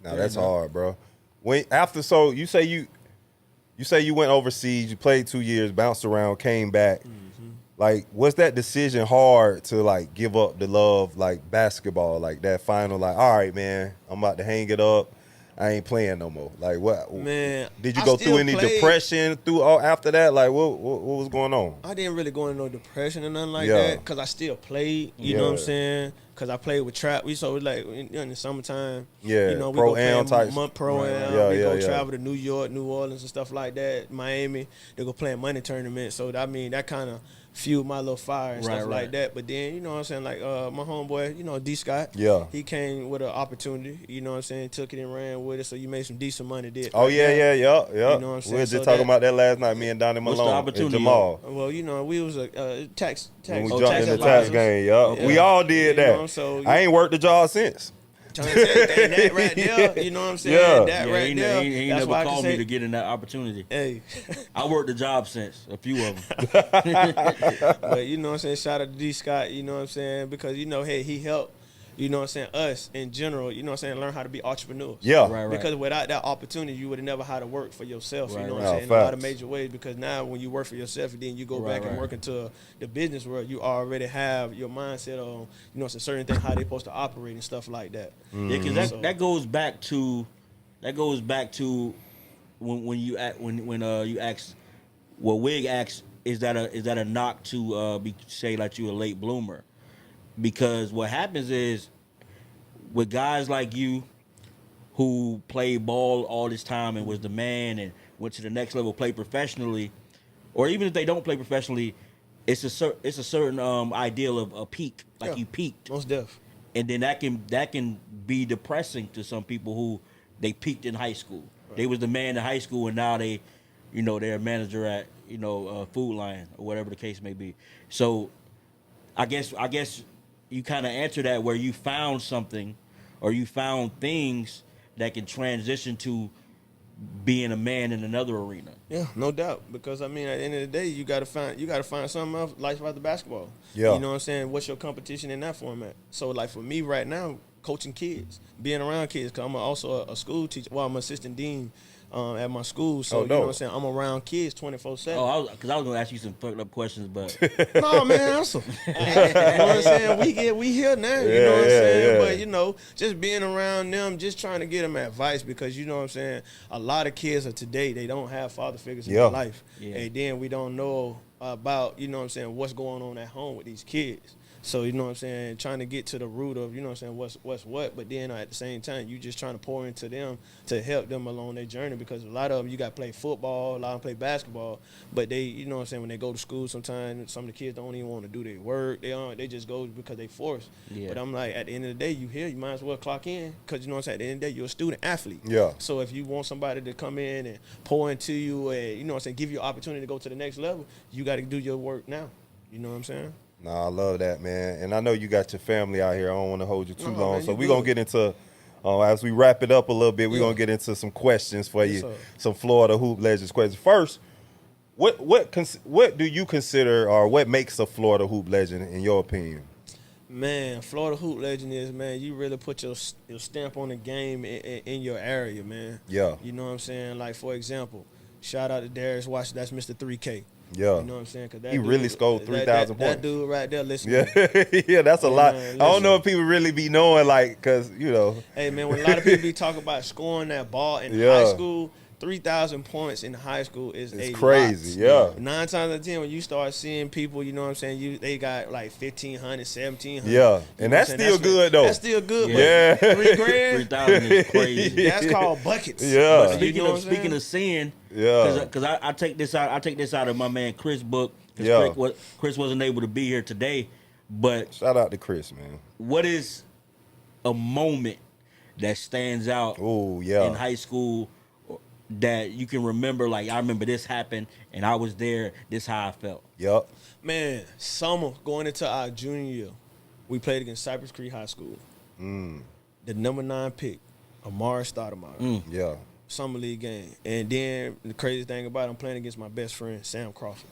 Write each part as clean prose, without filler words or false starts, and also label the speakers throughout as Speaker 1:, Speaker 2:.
Speaker 1: Now that's hard, bro. So you say you went overseas, you played 2 years, bounced around, came back.
Speaker 2: Mm-hmm.
Speaker 1: Like, was that decision hard to like give up the love, like basketball, like that final, like, all right, man, I'm about to hang it up. I ain't playing no more. Like, what?
Speaker 2: Man,
Speaker 1: Did you
Speaker 2: I
Speaker 1: go through
Speaker 2: still
Speaker 1: any
Speaker 2: played.
Speaker 1: depression after that? Like, what was going on?
Speaker 2: I didn't really go into no depression or nothing like
Speaker 1: Yeah.
Speaker 2: that because I still played. You know what I'm saying? Because I played with trap. We so like in the summertime.
Speaker 1: Yeah,
Speaker 2: You know, we
Speaker 1: pro-am
Speaker 2: go play
Speaker 1: types.
Speaker 2: month pro-am.
Speaker 1: Yeah,
Speaker 2: we
Speaker 1: yeah,
Speaker 2: go
Speaker 1: yeah.
Speaker 2: travel to New York, New Orleans and stuff like that. Miami. They go play money tournaments. So I mean that kind of fueled my little fire and stuff like that. But then you know what I'm saying, like my homeboy, you know, D Scott.
Speaker 1: Yeah.
Speaker 2: He came with an opportunity. You know what I'm saying? Took it and ran with it. So you made some decent money.
Speaker 1: Oh yeah. You know what I'm saying?
Speaker 2: We were
Speaker 1: We were just talking about that last night. Me and Donnie
Speaker 3: What's the
Speaker 1: Malone
Speaker 3: opportunity?
Speaker 1: and Jamal.
Speaker 2: Well, you know, we was a tax.
Speaker 1: When we
Speaker 2: tax
Speaker 1: jumped in the tax
Speaker 2: advisors.
Speaker 1: game, we all did
Speaker 2: You
Speaker 1: that.
Speaker 2: know, so
Speaker 1: I ain't worked the job since.
Speaker 2: Trying to tell you, that right there, you know what I'm saying?
Speaker 1: Yeah.
Speaker 2: That right there.
Speaker 3: He
Speaker 2: That's
Speaker 3: never
Speaker 2: why I can
Speaker 3: called me
Speaker 2: say,
Speaker 3: to get in that opportunity.
Speaker 2: hey.
Speaker 3: I worked the job since, a few of them.
Speaker 2: But you know what I'm saying? Shout out to D Scott, you know what I'm saying? Because, you know, hey, he helped, you know what I'm saying, us in general, you know what I'm saying, learn how to be entrepreneurs.
Speaker 1: Yeah.
Speaker 3: Right.
Speaker 2: Because without that opportunity, you would have never had to work for yourself, you
Speaker 3: Right,
Speaker 2: know what
Speaker 3: right.
Speaker 2: I'm saying, in a lot of
Speaker 1: Facts.
Speaker 2: major ways. Because now when you work for yourself and then you go back and
Speaker 3: Right.
Speaker 2: work into the business world, you already have your mindset on, you know, certain things, how they're supposed to operate and stuff like that.
Speaker 3: Yeah, because that goes back to when you ask, well, Wig asked, is that a knock to say like you a late bloomer? Because what happens is with guys like you who played ball all this time and was the man and went to the next level, played professionally, or even if they don't play professionally, it's a certain ideal of a peak, like you peaked.
Speaker 2: Most def.
Speaker 3: And then that can be depressing to some people who they peaked in high school. Right. They was the man in high school, and now they're a manager at Food Lion or whatever the case may be. So, I guess you kind of answer that where you found something, or you found things that can transition to being a man in another arena.
Speaker 2: Yeah, no doubt. Because I mean, at the end of the day, you gotta find something else, life after basketball.
Speaker 1: Yeah.
Speaker 2: You know what I'm saying? What's your competition in that format? So like for me right now, coaching kids, being around kids, because I'm also a school teacher. Well, I'm an assistant dean at my school. So you know what I'm saying? I'm around kids 24/7.
Speaker 3: Oh, because I was gonna ask you some fucked up questions, but
Speaker 2: no, man, answer. You know what I'm saying? We here now. You know what I'm saying? But you know, just being around them, just trying to get them advice, because you know what I'm saying. A lot of kids of today, they don't have father figures in their life, and then we don't know about, you know what I'm saying, what's going on at home with these kids. So, you know what I'm saying, trying to get to the root of, you know what I'm saying, what's what, but then at the same time, you just trying to pour into them to help them along their journey, because a lot of them, you got to play football, a lot of them play basketball, but they, you know what I'm saying, when they go to school sometimes, some of the kids don't even want to do their work. They just go because they forced. Yeah. But I'm like, at the end of the day, you here, you might as well clock in, because, you know what I'm saying, at the end of the day, you're a student athlete.
Speaker 1: Yeah.
Speaker 2: So if you want somebody to come in and pour into you and, you know what I'm saying, give you an opportunity to go to the next level, you got to do your work now. You know what I'm saying?
Speaker 1: No, I love that, man. And I know you got your family out here. I don't want to hold you too long.
Speaker 2: Man,
Speaker 1: so we're going to get into, as we wrap it up a little bit, we're going to get into some questions for you, some Florida Hoop Legends questions. First, what do you consider, or what makes a Florida Hoop Legend in your opinion?
Speaker 2: Man, Florida Hoop Legend is, man, you really put your stamp on the game in your area, man.
Speaker 1: Yeah.
Speaker 2: You know what I'm saying? Like, for example, shout out to Darius Washington. That's Mr. 3K.
Speaker 1: Yeah.
Speaker 2: You know what I'm saying? Cause that
Speaker 1: he really scored 3,000 points.
Speaker 2: That dude right there, listen.
Speaker 1: Yeah, yeah, that's a lot.
Speaker 2: Man,
Speaker 1: I don't know if people really be knowing, like, because, you know.
Speaker 2: Hey, man, when a lot of people be talking about scoring that ball in high school, 3,000 points in high school is
Speaker 1: crazy,
Speaker 2: lot. 9 times out of 10, when you start seeing people, you know what I'm saying, they got like 1,500, 1,700.
Speaker 1: Yeah, and that's still good, though.
Speaker 2: That's still good,
Speaker 1: yeah.
Speaker 2: But $3,000,
Speaker 3: 3,000 is crazy.
Speaker 2: That's called buckets.
Speaker 1: Yeah.
Speaker 3: But speaking of seeing, because I take this out of my man Chris' book.
Speaker 1: Yeah.
Speaker 3: Chris wasn't able to be here today, but
Speaker 1: shout out to Chris, man.
Speaker 3: What is a moment that stands out in high school that you can remember, like, I remember this happened and I was there, this how I felt?
Speaker 1: Yep.
Speaker 2: Man, summer going into our junior year, we played against Cypress Creek High School. The number 9 pick, Amari Stoudemire.
Speaker 1: Yeah.
Speaker 2: Summer league game. And then the crazy thing about it, I'm playing against my best friend, Sam Crawford.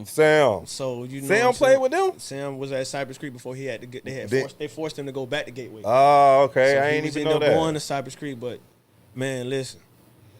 Speaker 1: Sam.
Speaker 2: So you know,
Speaker 1: Sam played with them?
Speaker 2: Sam was at Cypress Creek before they forced him to go back to Gateway.
Speaker 1: Oh, okay.
Speaker 2: So
Speaker 1: I ain't even know that.
Speaker 2: He was going to Cypress Creek, but Man, listen.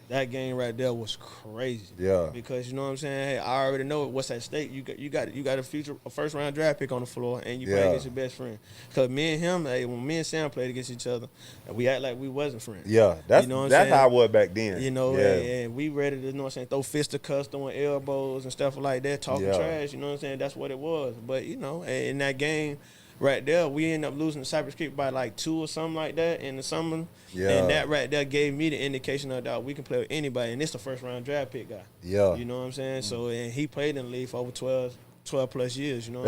Speaker 2: That game right there was crazy.
Speaker 1: Yeah.
Speaker 2: Because you know what I'm saying? Hey, I already know what's at stake. You got a first round draft pick on the floor, and you play against your best friend. Because me and him, hey, when me and Sam played against each other, we act like we wasn't friends.
Speaker 1: Yeah, that's
Speaker 2: you know what
Speaker 1: that's
Speaker 2: I'm saying?
Speaker 1: how I was back then.
Speaker 2: You know,
Speaker 1: yeah.
Speaker 2: and we ready to, you know what I'm saying, throw fisticuffs, throwing elbows and stuff like that, talking trash. You know what I'm saying? That's what it was. But you know, in that game. Right there, we ended up losing to Cypress Creek by like 2 or something like that in the summer.
Speaker 1: Yeah.
Speaker 2: And that right there gave me the indication of that we can play with anybody. And it's the first round draft pick guy.
Speaker 1: Yeah.
Speaker 2: You know what I'm saying? So, and he played in the league for over 12 plus years, you know.